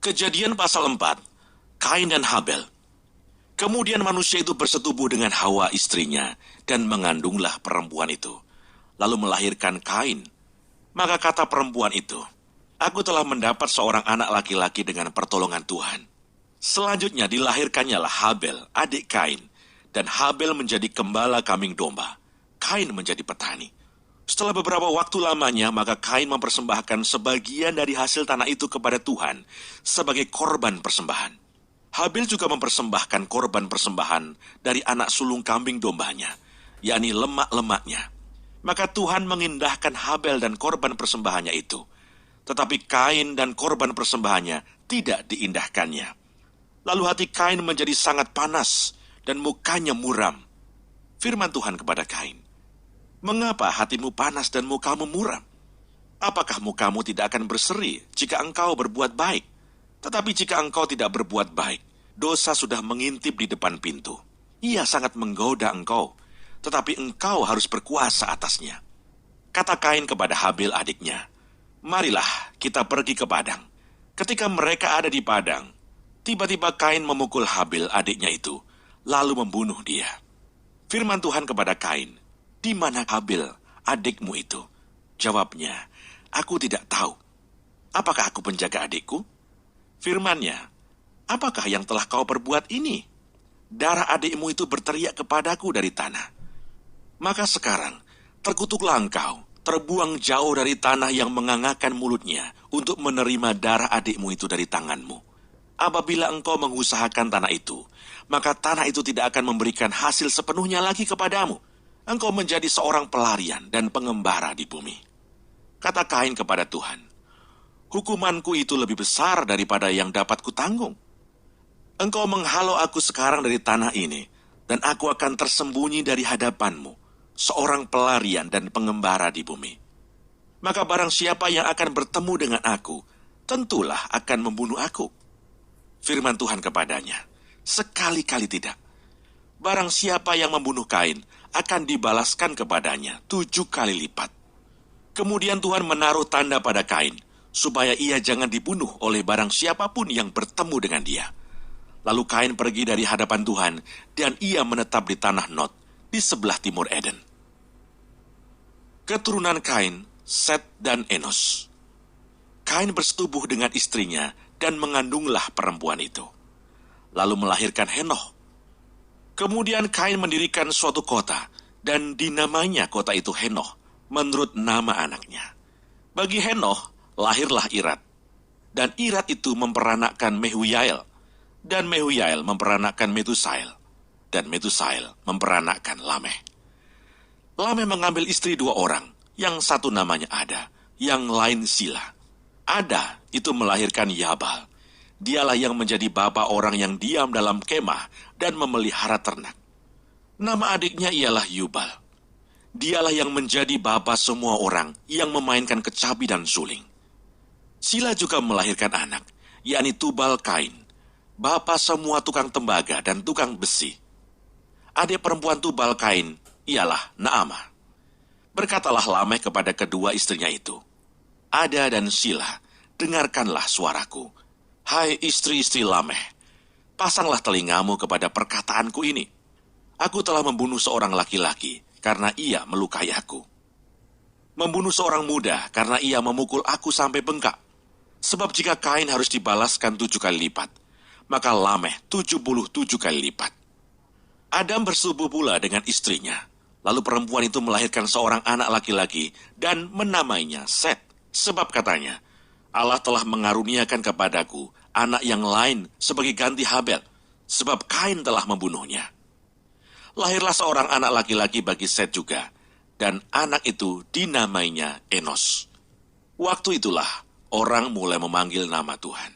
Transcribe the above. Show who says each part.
Speaker 1: Kejadian pasal 4, Kain dan Habel. Kemudian manusia itu bersetubuh dengan Hawa istrinya, dan mengandunglah perempuan itu, lalu melahirkan Kain. Maka kata perempuan itu, "Aku telah mendapat seorang anak laki-laki dengan pertolongan Tuhan." Selanjutnya dilahirkannya Habel, adik Kain, dan Habel menjadi gembala kambing domba. Kain menjadi petani. Setelah beberapa waktu lamanya, maka Kain mempersembahkan sebagian dari hasil tanah itu kepada Tuhan sebagai korban persembahan. Habel juga mempersembahkan korban persembahan dari anak sulung kambing dombanya, yakni lemak-lemaknya. Maka Tuhan mengindahkan Habel dan korban persembahannya itu, tetapi Kain dan korban persembahannya tidak diindahkannya. Lalu hati Kain menjadi sangat panas dan mukanya muram. Firman Tuhan kepada Kain, "Mengapa hatimu panas dan mukamu muram? Apakah mukamu tidak akan berseri jika engkau berbuat baik? Tetapi jika engkau tidak berbuat baik, dosa sudah mengintip di depan pintu. Ia sangat menggoda engkau, tetapi engkau harus berkuasa atasnya." Kata Kain kepada Habel adiknya, "Marilah kita pergi ke padang." Ketika mereka ada di padang, tiba-tiba Kain memukul Habel adiknya itu, lalu membunuh dia. Firman Tuhan kepada Kain, "Di mana Habel adikmu itu?" Jawabnya, "Aku tidak tahu. Apakah aku penjaga adikku?" Firman-Nya, "Apakah yang telah kau perbuat ini? Darah adikmu itu berteriak kepadaku dari tanah. Maka sekarang, terkutuklah engkau, terbuang jauh dari tanah yang mengangakkan mulutnya untuk menerima darah adikmu itu dari tanganmu. Apabila engkau mengusahakan tanah itu, maka tanah itu tidak akan memberikan hasil sepenuhnya lagi kepadamu. Engkau menjadi seorang pelarian dan pengembara di bumi." Kata Kain kepada Tuhan, "Hukumanku itu lebih besar daripada yang dapat kutanggung. Engkau menghalau aku sekarang dari tanah ini, dan aku akan tersembunyi dari hadapanmu, seorang pelarian dan pengembara di bumi. Maka barang siapa yang akan bertemu dengan aku, tentulah akan membunuh aku." Firman Tuhan kepadanya, "Sekali-kali tidak. Barang siapa yang membunuh Kain, akan dibalaskan kepadanya 7 kali lipat." Kemudian Tuhan menaruh tanda pada Kain, supaya ia jangan dibunuh oleh barang siapapun yang bertemu dengan dia. Lalu Kain pergi dari hadapan Tuhan, dan ia menetap di tanah Nod, di sebelah timur Eden. Keturunan Kain, Set dan Enos. Kain bersetubuh dengan istrinya, dan mengandunglah perempuan itu, lalu melahirkan Henoh. Kemudian Kain mendirikan suatu kota, dan dinamainya kota itu Henoh, menurut nama anaknya. Bagi Henoh, lahirlah Irad, dan Irad itu memperanakkan Mehuyael, dan Mehuyael memperanakkan Metusael, dan Metusael memperanakkan Lameh. Lameh mengambil istri 2 orang, yang satu namanya Ada, yang lain Sila. Ada itu melahirkan Yabal. Dialah yang menjadi bapa orang yang diam dalam kemah dan memelihara ternak. Nama adiknya ialah Yubal. Dialah yang menjadi bapa semua orang yang memainkan kecapi dan suling. Sila juga melahirkan anak, yakni Tubal Kain, bapa semua tukang tembaga dan tukang besi. Adik perempuan Tubal Kain ialah Naamah. Berkatalah Lameh kepada kedua istrinya itu, "Ada dan Sila, dengarkanlah suaraku. Hai istri-istri Lameh, pasanglah telingamu kepada perkataanku ini. Aku telah membunuh seorang laki-laki karena ia melukai aku. Membunuh seorang muda karena ia memukul aku sampai bengkak. Sebab jika Kain harus dibalaskan 7 kali lipat, maka Lameh 77 kali lipat." Adam bersetubuh pula dengan istrinya. Lalu perempuan itu melahirkan seorang anak laki-laki dan menamainya Set. Sebab katanya, "Allah telah mengaruniakan kepadaku anak yang lain sebagai ganti Habel, sebab Kain telah membunuhnya." Lahirlah seorang anak laki-laki bagi Set juga, dan anak itu dinamainya Enos. Waktu itulah orang mulai memanggil nama Tuhan.